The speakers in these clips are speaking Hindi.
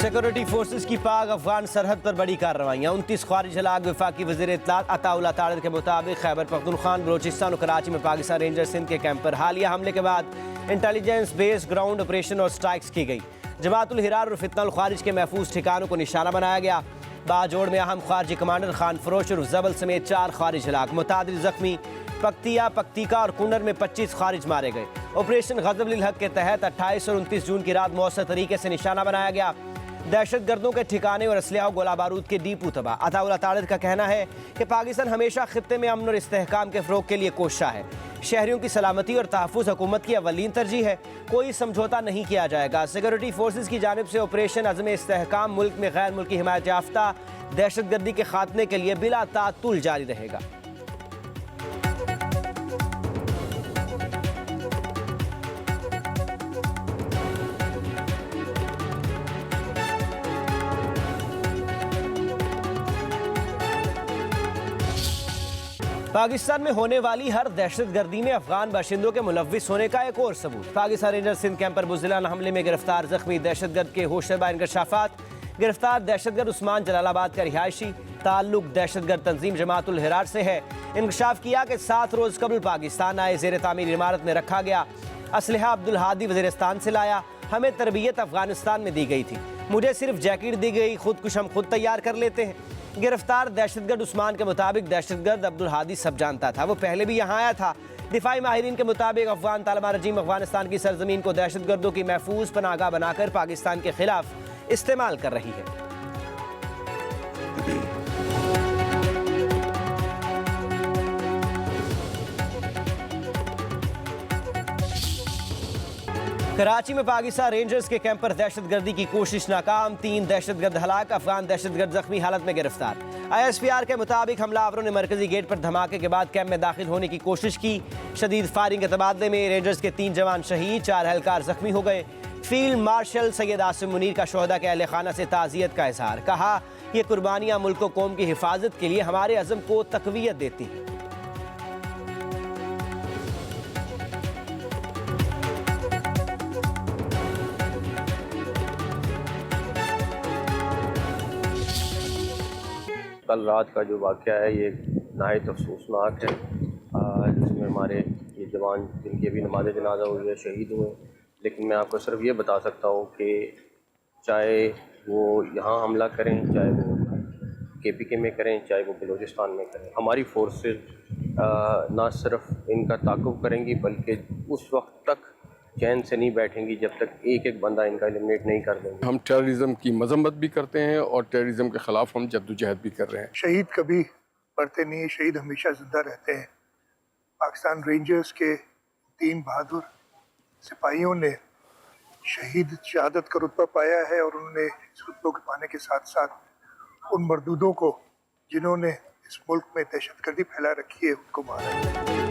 सिक्योरिटी फोर्सेस की पाक अफगान सरहद पर बड़ी कार्रवाइयाँ। 29 ख्वारिज हलाक। वफाकी वज़ीर इत्तलात अताउल्लाह तारिर के मुताबिक खैबर पख्तूनख्वा, बलोचिस्तान और कराची में पाकिस्तान रेंजर्स सिंध के कैंप पर हालिया हमले के बाद इंटेलिजेंस बेस्ड ग्राउंड ऑपरेशन और स्ट्राइक्स की गई। जमातुल हिरार और फितनल ख्वारिज के महफूज ठिकानों को निशाना बनाया गया। बाजोड़ में अहम खारजी कमांडर खान फरोश और जबल समेत 4 ख्वारिज हलाक, मुतादिल जख्मी। पक्तिया, पक्तिका और कुनर में 25 ख्वारिज मारे गए। ऑपरेशन ग़ज़ब लिल हक़ के तहत 28 और 29 जून की रात मौसर तरीके से निशाना बनाया गया। दहशत गर्दों के ठिकाने और असलहा गोला बारूद के डीपू तबाह। अताउल्लाह तारिर का कहना है कि पाकिस्तान हमेशा खित्ते में अमन और इस्तेहकाम के फ़रोग़ के लिए कोशिश है। शहरियों की सलामती और तहफ़्फ़ुज़ हुकूमत की अव्वलीन तरजीह है। कोई समझौता नहीं किया जाएगा। सिक्योरिटी फोर्सेस की जानिब से ऑपरेशन अज़्म इस्तेहकाम मुल्क में गैर मुल्की हिमायत याफ्ता दहशत गर्दी के खात्मे के लिए बिला तातुल जारी रहेगा। पाकिस्तान में होने वाली हर दहशत गर्दी में अफगान बाशिंदों के मुलव्विस होने का एक और सबूत। पाकिस्तान रेंजर्स सिंध कैंप पर बुज़दिलाना हमले में गिरफ्तार जख्मी दहशतगर्द के होशरबा इंकशाफात। गिरफ्तार दहशतगर्द उस्मान जलालाबाद का रिहायशी, ताल्लुक दहशतगर्द तंजीम जमातुल हिरार से है। इंकशाफ किया कि 7 रोज़ कबल पाकिस्तान आए, ज़ेर तामीर इमारत में रखा गया। असलहा अब्दुल हादी वज़ीरिस्तान से लाया। हमें तरबियत अफगानिस्तान में दी गई थी। मुझे सिर्फ जैकेट दी गई, खुद कुछ हम खुद तैयार कर लेते हैं। गिरफ्तार दहशतगर्द उस्मान के मुताबिक दहशतगर्द अब्दुल हादी सब जानता था, वो पहले भी यहाँ आया था। दिफाई माहिरीन के मुताबिक अफगान तालिबान रजीम अफगानिस्तान की सरजमीन को दहशतगर्दों की महफूज पनाहगाह बनाकर पाकिस्तान के खिलाफ इस्तेमाल कर रही है। कराची में पाकिस्तान रेंजर्स के कैंप पर दहशतगर्दी की कोशिश नाकाम। 3 दहशतगर्द हलाक, अफगान दहशतगर्द जख्मी हालत में गिरफ्तार। ISPR के मुताबिक हमलावरों ने मरकजी गेट पर धमाके के बाद कैंप में दाखिल होने की कोशिश की। शदीद फायरिंग के तबादले में रेंजर्स के 3 जवान शहीद, 4 एहलकार जख्मी हो गए। फील्ड मार्शल सैयद आसिम मुनीर का शोहदा के अहल खाना से ताज़ियत का इजहार। कहा, ये कुर्बानियाँ मुल्क व कौम की हिफाजत के लिए हमारे अज़म को तक़वियत देती हैं। कल रात का जो वाक़या है ये नहायत अफसोसनाक है, जिसमें हमारे ये जवान जिनकी अभी नमाज जनाजा हुई है शहीद हुए। लेकिन मैं आपको सिर्फ ये बता सकता हूँ कि चाहे वो यहाँ हमला करें, चाहे वो KPK में करें, चाहे वो बलूचिस्तान में करें, हमारी फोर्सेस ना सिर्फ इनका ताक़ुब करेंगी बल्कि उस वक्त तक चैन से नहीं बैठेंगी जब तक एक एक बंदा इनका एलिमिनेट नहीं कर देंगे। हम टेररिज्म की मजम्मत भी करते हैं और टेररिज्म के ख़िलाफ़ हम जद्दोजहद भी कर रहे हैं। शहीद कभी मरते नहीं, शहीद हमेशा जिंदा रहते हैं। पाकिस्तान रेंजर्स के 3 बहादुर सिपाहियों ने शहादत का रुतबा पाया है और उन्होंने इस रुतबे को पाने के साथ साथ उन मरदूदों को जिन्होंने इस मुल्क में दहशतगर्दी फैला रखी है उनको मारा।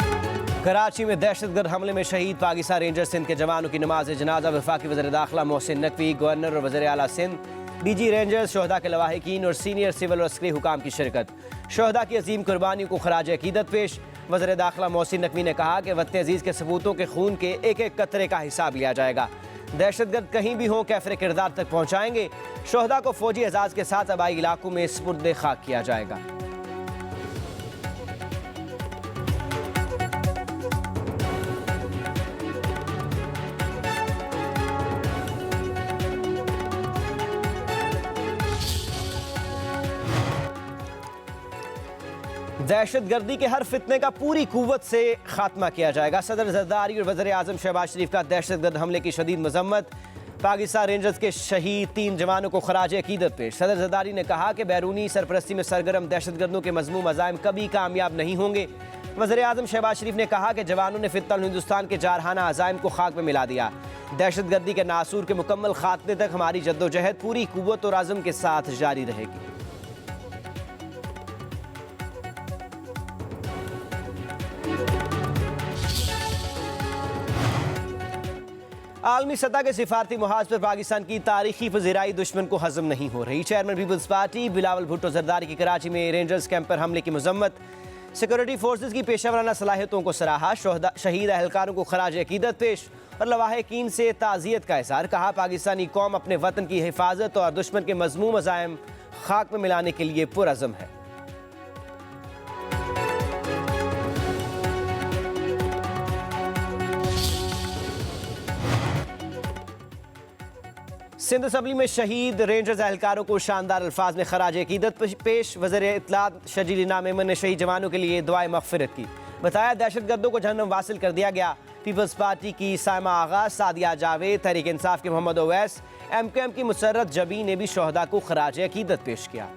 कराची में दहशतगर्द हमले में शहीद पाकिस्तान रेंजर्स सिंध के जवानों की नमाज जनाजा। वफाकी वज़ीर दाखिला मोहसिन नकवी, गवर्नर और वज़ीर आला सिंध, DG रेंजर्स, शोहदा के लवाहिकीन और सीनियर सिविल और अस्करी हुकाम की शिरकत। शोहदा की अजीम कुर्बानियों को खराज अकीदत पेश। वज़ीर दाखिला मोहसिन नकवी ने कहा कि वतन अजीज़ के सबूतों के खून के एक एक कतरे का हिसाब लिया जाएगा। दहशतगर्द कहीं भी हों कैफरे किरदार तक पहुँचाएंगे। शोहदा को फौजी एजाज़ के साथ आबाई इलाकों में सुपुर्द खाक किया जाएगा। दहशत गर्दी के हर फितने का पूरी कुव्वत से खात्मा किया जाएगा। सदर जरदारी और वज़ीर आज़म शहबाज शरीफ का दहशत गर्द हमले की शदीद मजम्मत। पाकिस्तान रेंजर्स के शहीद 3 जवानों को खराज अकीदत पेश। सदर जरदारी ने कहा कि बैरूनी सरपरस्ती में सरगर्म दहशत गर्दों के मज़मूम अज़ाइम कभी कामयाब नहीं होंगे। वज़ीर आज़म शहबाज शरीफ ने कहा कि जवानों ने फितनल हिंदुस्तान के जारहाना अज़ाइम को खाक में मिला दिया। दहशत गर्दी के नासूर के मुकम्मल खात्मे तक हमारी जद्दोजहद पूरी कुव्वत और आज़म के साथ जारी रहेगी। आलमी सतह के सिफारती मुहाज पर पाकिस्तान की तारीखी पज़ीराई दुश्मन को हजम नहीं हो रही। Chairman people's party Bilawal Bhutto Zardari की कराची में रेंजर्स कैंप पर हमले की मजम्मत। सिक्योरिटी फोर्सेज की पेशेवराना सलाहियतों को सराहा, शहीद अहलकारों को खराज अकीदत पेश और लवाहिकीन से ताज़ियत का इज़हार। कहा पाकिस्तानी कौम अपने वतन की हिफाजत और दुश्मन के मज़मूम अज़ाइम खाक में मिलाने के लिए पुरअज़म है। सिंध असम्बली में शहीद रेंजर्स एहलकारों को शानदार अल्फाज में खराज अकीदत पेश। वज़ीर इत्तलात शजील इनाम मेमन ने शहीद जवानों के लिए दुआए मग़फ़िरत की। बताया दहशतगर्दों को जहन्नम वासिल कर दिया गया। पीपल्स पार्टी की सायमा आगा, सादिया जावेद, तहरीक इंसाफ के मोहम्मद ओवैस, MQM की मुसर्रत जबी ने भी शहदा को खराज अकीदत पेश किया।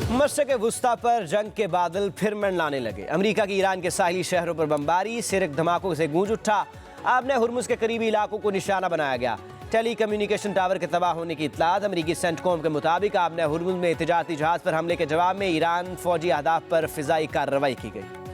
मशरिक़ वुस्ता पर जंग के बादल फिर मंडलाने लगे। अमेरिका की ईरान के साहिली शहरों पर बमबारी, सिरक धमाकों से गूंज उठा। आबने हुर्मुज़ के करीबी इलाकों को निशाना बनाया गया। टेली कम्युनिकेशन टावर के तबाह होने की इत्तलात। अमेरिकी सेंटकॉम के मुताबिक आबने हुर्मुज़ में तिजारती जहाज़ पर हमले के जवाब में ईरान फौजी अहदाफ पर फ़िज़ाई कार्रवाई की गई।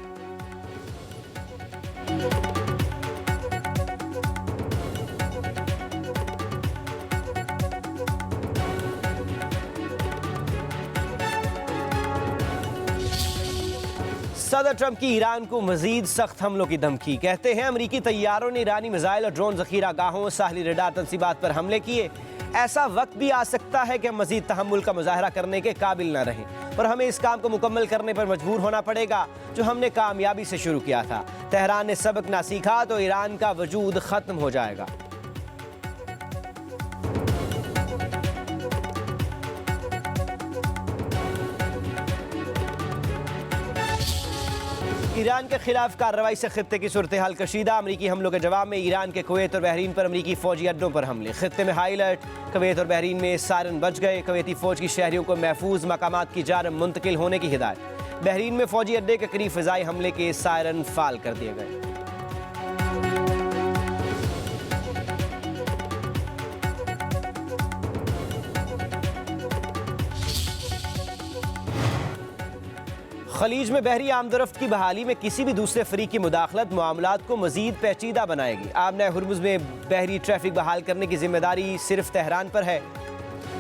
सदर ट्रंप की ईरान को मजीद सख्त हमलों की धमकी। कहते हैं अमरीकी तैयारों ने ईरानी मिसाइल और ड्रोन जखीरा गाहों, साहली रडार तंसीबात पर हमले किए। ऐसा वक्त भी आ सकता है कि हम मजीद तहम्मुल का मुजाहरा करने के काबिल न रहें और हमें इस काम को मुकम्मल करने पर मजबूर होना पड़ेगा जो हमने कामयाबी से शुरू किया था। तेहरान ने सबक ना सीखा तो ईरान का वजूद खत्म हो जाएगा। ईरान के खिलाफ कार्रवाई से खित्ते की सूरत हाल कशीदा। अमरीकी हमलों के जवाब में ईरान के कुवैत और बहरीन पर अमरीकी फौजी अड्डों पर हमले। खित्ते में हाई अलर्ट। कुवैत और बहरीन में सायरन बज गए। कुवैती फौज की शहरियों को महफूज मकामात की जानब मुंतकिल होने की हिदायत। बहरीन में फौजी अड्डे के करीब फ़िज़ाई हमले के सायरन फाल कर दिए गए। खलीज में बहरी आमदरफ्त की बहाली में किसी भी दूसरे फरीक की मुदाखलत मामलात को मजीद पेचीदा बनाएगी। आबने हुर्मुज़ में बहरी ट्रैफिक बहाल करने की जिम्मेदारी सिर्फ तेहरान पर है।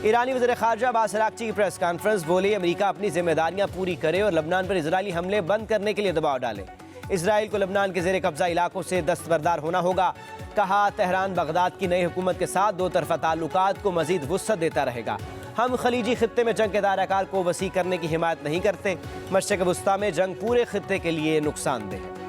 ईरानी वज़ीर ख़ारजा अब्बास अराग़ची की प्रेस कॉन्फ्रेंस। बोले अमेरिका अपनी जिम्मेदारियां पूरी करे और लबनान पर इजरायली हमले बंद करने के लिए दबाव डाले। इसराइल को लबनान के ज़ेर कब्ज़ा इलाकों से दस्तबरदार होना होगा। कहा तेहरान बगदाद की नई हुकूमत के साथ दो तरफ़ा ताल्लुकात को मजीद वुसअत देता रहेगा। हम खलीजी खित्ते में जंग के दायरा-कार को वसी करने की हिमायत नहीं करते। मशरिक़ वुस्ता में जंग पूरे खित्ते के लिए नुकसानदेह है।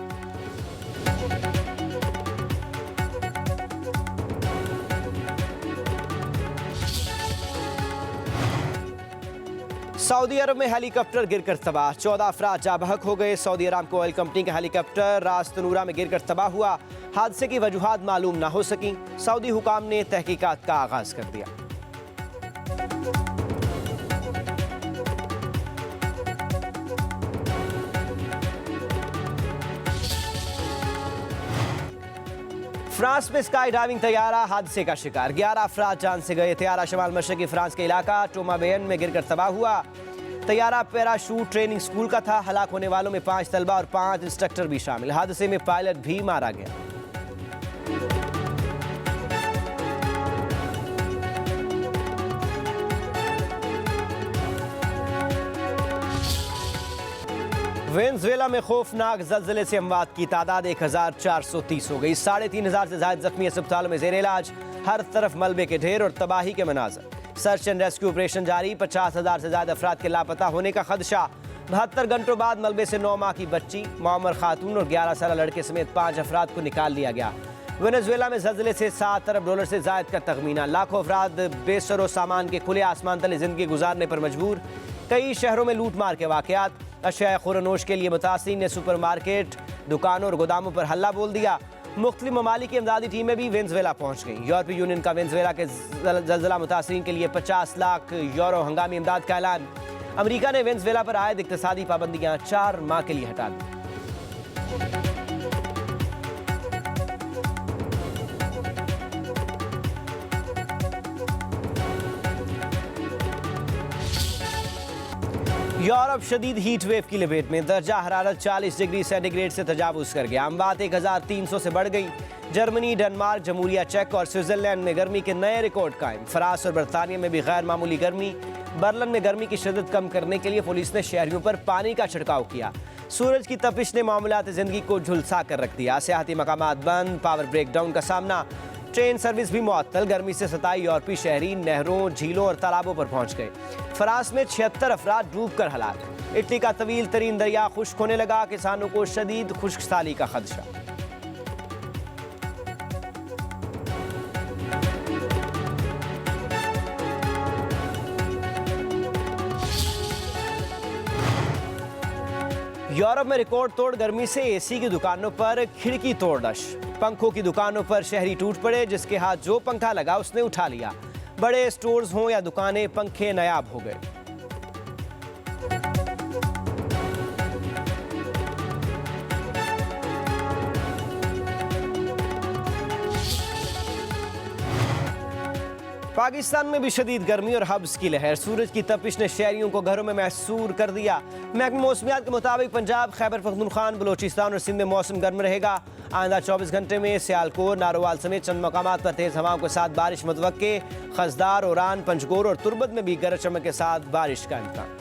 सऊदी अरब में हेलीकॉप्टर गिरकर तबाह। 14 अफराद जाबहक हो गए। सऊदी अरामको ऑयल कंपनी का हेलीकॉप्टर रास तनूरा में गिरकर तबाह हुआ। हादसे की वजूहात मालूम ना हो सकी। सऊदी हुकाम ने तहकीकात का आगाज कर दिया। फ्रांस में स्काई डाइविंग तैयारा हादसे का शिकार। 11 अफराद जान से गए। तैयारा शमाल मशरकी फ्रांस के इलाका टोमाबेन में गिरकर तबाह हुआ। तैयारा पैराशूट ट्रेनिंग स्कूल का था। हलाक होने वालों में 5 तलबा और 5 इंस्ट्रक्टर भी शामिल। हादसे में पायलट भी मारा गया। वेनेजुएला में खौफनाक ज़लज़ले से अमवात की तादाद 1430 हो गई। 3500 से ज़ायद जख्मी अस्पतालों में ज़ेर इलाज। हर तरफ मलबे के ढेर और तबाही के मनाज़र। सर्च एंड रेस्क्यू ऑपरेशन जारी। 50,000 से ज़्यादा अफराद के लापता होने का खदशा। 72 घंटों बाद मलबे से 9 माह की बच्ची, मामर खातून और 11 साल लड़के समेत 5 अफराद को निकाल लिया गया। वेनेजुएला में ज़लज़ले से $7 अरब से ज़ायद का तखमीना। लाखों अफराद बेसरो सामान के खुले आसमान तले ज़िंदगी गुजारने पर मजबूर। कई शहरों में लूट मार के वाक़यात। अशिया खुरनोश के लिए मुतासिरीन ने सुपर मार्केट, दुकानों और गोदामों पर हल्ला बोल दिया। मुख्तलिफ ममालिक की इमदादी टीमें भी वेनेजुएला पहुँच गईं। यूरोपीय यूनियन का वेनेजुएला के ज़लज़ला मुतासिरीन के लिए 50 लाख यूरो हंगामी इमदाद का ऐलान। अमेरिका ने वेनेजुएला पर आयद इक़्तिसादी पाबंदियाँ 4 माह के लिए हटा दी। यूरोप शदीद हीट वेव की लपेट में, दर्जा हरारत 40 डिग्री सेंटीग्रेड से तजावुज कर गया। अमवात 1300 से बढ़ गई। जर्मनी, डेनमार्क, जमहूरिया चेक और स्विट्जरलैंड में गर्मी के नए रिकॉर्ड कायम। फ्रांस और बरतानिया में भी गैर मामूली गर्मी। बर्लिन में गर्मी की शिद्दत कम करने के लिए पुलिस ने शहरियों पर पानी का छिड़काव किया। सूरज की तपिश ने मामूलात जिंदगी को झुलसा कर रख दिया। सियाहती मकामात बंद, पावर ब्रेकडाउन का सामना, ट्रेन सर्विस भी मुअत्तल। गर्मी से सताए यूरोपीय शहरी नहरों, झीलों और तालाबों पर पहुंच गए। फ्रांस में 76 अफराद डूबकर हलाक। इटली का तवील तरीन दरिया खुश्क होने लगा। किसानों को शदीद खुश्कसाली का खदशा। यूरोप में रिकॉर्ड तोड़ गर्मी से एसी की दुकानों पर खिड़की तोड़ डश। पंखों की दुकानों पर शहरी टूट पड़े। जिसके हाथ जो पंखा लगा उसने उठा लिया। बड़े स्टोर्स हों या दुकानें, पंखे नायाब हो गए। पाकिस्तान में भी शदीद गर्मी और हब्स की लहर। सूरज की तपिश ने शहरियों को घरों में महसूर कर दिया। महकमा मौसमियात के मुताबिक पंजाब, खैबर पख्तूनख्वा, बलोचिस्तान और सिंध में मौसम गर्म रहेगा। आइंदा 24 घंटे में सियालकोट, नारोवाल समेत चंद मकामात पर तेज हवाओं के साथ बारिश मुतवक्के। खजदार, ओरान, पंचगोर और तुर्बत में भी गरज चमक के साथ बारिश का इम्कान।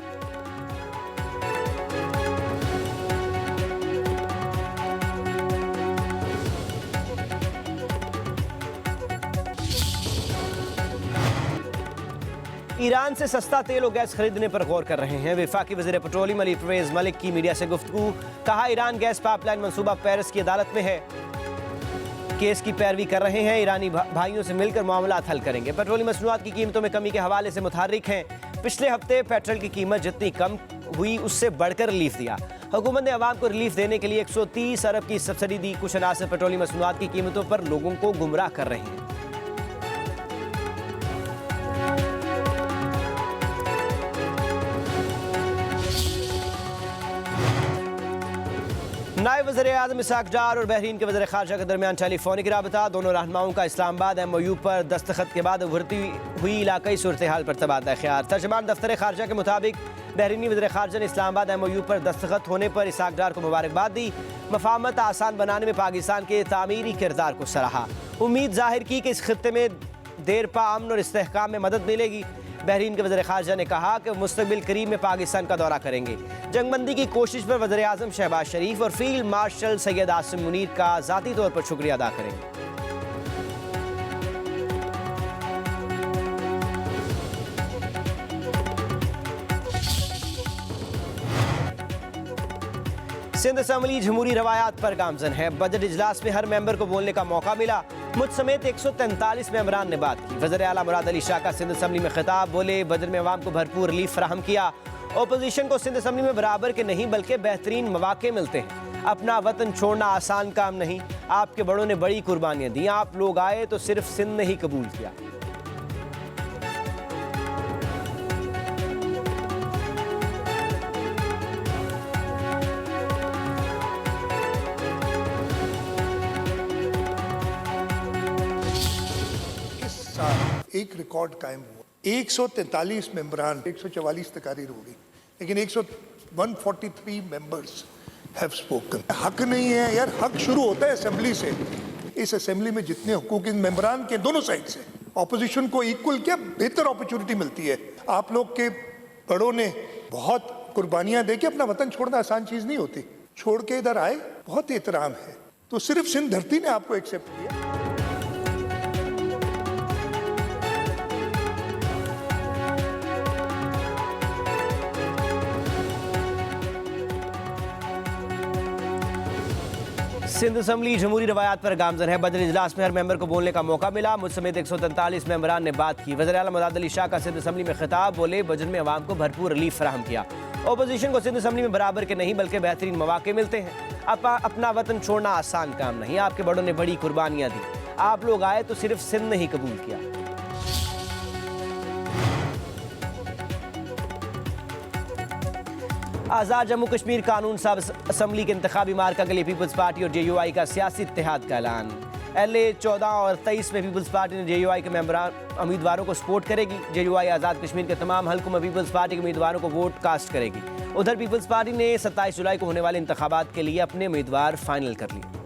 ईरान से सस्ता तेल और गैस खरीदने पर गौर कर रहे हैं। वफाकी वज़ीर पेट्रोलियम अली परवेज मलिक की मीडिया से गुफ्तगू। कहा, ईरान गैस पाइपलाइन मंसूबा पेरिस की अदालत में है। केस की पैरवी कर रहे हैं। ईरानी भाइयों से मिलकर मामला हल करेंगे। पेट्रोलियम मसनूआत की कीमतों में कमी के हवाले से मुतहर्रिक हैं। पिछले हफ्ते पेट्रोल की कीमत जितनी कम हुई उससे बढ़कर रिलीफ दिया। हुकूमत ने अवाम को रिलीफ देने के लिए 130 अरब की सब्सिडी दी। कुछ अनासर पेट्रोलियम मसनूआत की कीमतों पर लोगों को गुमराह कर रहे हैं। नायब वज़ीर-ए-आज़म इसहाक डार और बहरीन के वज़ीर ख़ारजा के दरमियान टेलीफोनिक राबता। दोनों रहनुमाओं का इस्लामाबाद MOU पर दस्तखत के बाद उभरती हुई इलाक़ाई सूरत हाल पर तबादला ख्याल। तर्जमान दफ्तर ख़ारजा के मुताबिक बहरीनी वज़ीर ख़ारजा ने इस्लामाबाद MOU पर दस्तखत होने पर इसहाक डार को मुबारकबाद दी। मफ़ाहमत आसान बनाने में पाकिस्तान के तामीरी किरदार को सराहा। उम्मीद ज़ाहिर की कि इस खित्ते में देर पा अमन और इस्तेहकाम में मदद मिलेगी। बहरीन के वज़ीर ख़ारजा ने कहा कि मुस्तक़बिल करीब में पाकिस्तान का दौरा करेंगे। जंगबंदी की कोशिश पर वज़ीर आज़म शहबाज शरीफ और फील्ड मार्शल सैयद आसिम मुनीर का ज़ाती तौर पर शुक्रिया अदा करेंगे। सिंध असम्बली जमहूरी रवायात पर गामजन है। बजट इजलास में हर मेंबर को बोलने का मौका मिला। मुझ समेत 143 मेंबरान ने बात की। वज़ीर आला मुराद अली शाह का सिंध असम्बली में खिताब। बोले, बजट में अवाम को भरपूर रिलीफ फराहम किया। ओपोजिशन को सिंध असम्बली में बराबर के नहीं बल्कि बेहतरीन मौके मिलते हैं। अपना वतन छोड़ना आसान काम नहीं। आपके बड़ों ने बड़ी कुर्बानियाँ दी। आप लोग आए तो सिर्फ सिंध ने ही कबूल किया। एक रिकॉर्ड कायम हुआ। 143 मेंबरान, 144 तकारीर होगी, लेकिन 143 मेंबर्स हैव स्पोकन। हक नहीं है यार, हक शुरू होता है असेंबली से। इस असेंबली में जितने हुकूक इन मेंबरान के दोनों साइड से, ऑपोजिशन को इक्वल क्या बेहतर अपॉर्चुनिटी मिलती है। आप लोग के बड़ों ने बहुत कुर्बानियां दे के, अपना वतन छोड़ना आसान चीज नहीं होती, छोड़ के इधर आए, बहुत एहतराम है। तो सिर्फ सिंध धरती ने आपको एक्सेप्ट किया। सिंध असम्बली जमहूरी रवायात पर गामजन है। बजट इजलास में हर मेंबर को बोलने का मौका मिला। मुझ समेत 143 मेंबरान ने बात की। वज़ीर आला मुराद अली शाह का सिंध असम्बली में खिताब। बोले, बजट में अवाम को भरपूर रिलीफ फराहम किया। ओपोजिशन को सिंध असम्बली में बराबर के नहीं बल्कि बेहतरीन मौके मिलते हैं। अपना वतन छोड़ना आसान काम नहीं। आपके बड़ों ने बड़ी कुर्बानियाँ दी। आप लोग आए तो सिर्फ सिंध ने ही कबूल किया। आज़ाद जम्मू कश्मीर कानून साहब असम्बली के इंतखाबी मार्का के लिए पीपल्स पार्टी और JUI का सियासी इत्तेहाद का ऐलान। LA 14 और 23 में पीपल्स पार्टी ने JUI के उम्मीदवारों को सपोर्ट करेगी। JUI आज़ाद कश्मीर के तमाम हलकों में पीपल्स पार्टी के उम्मीदवारों को वोट कास्ट करेगी। उधर पीपल्स पार्टी ने 27 जुलाई को होने वाले इंतखाबात के लिए अपने उम्मीदवार फाइनल कर लिए।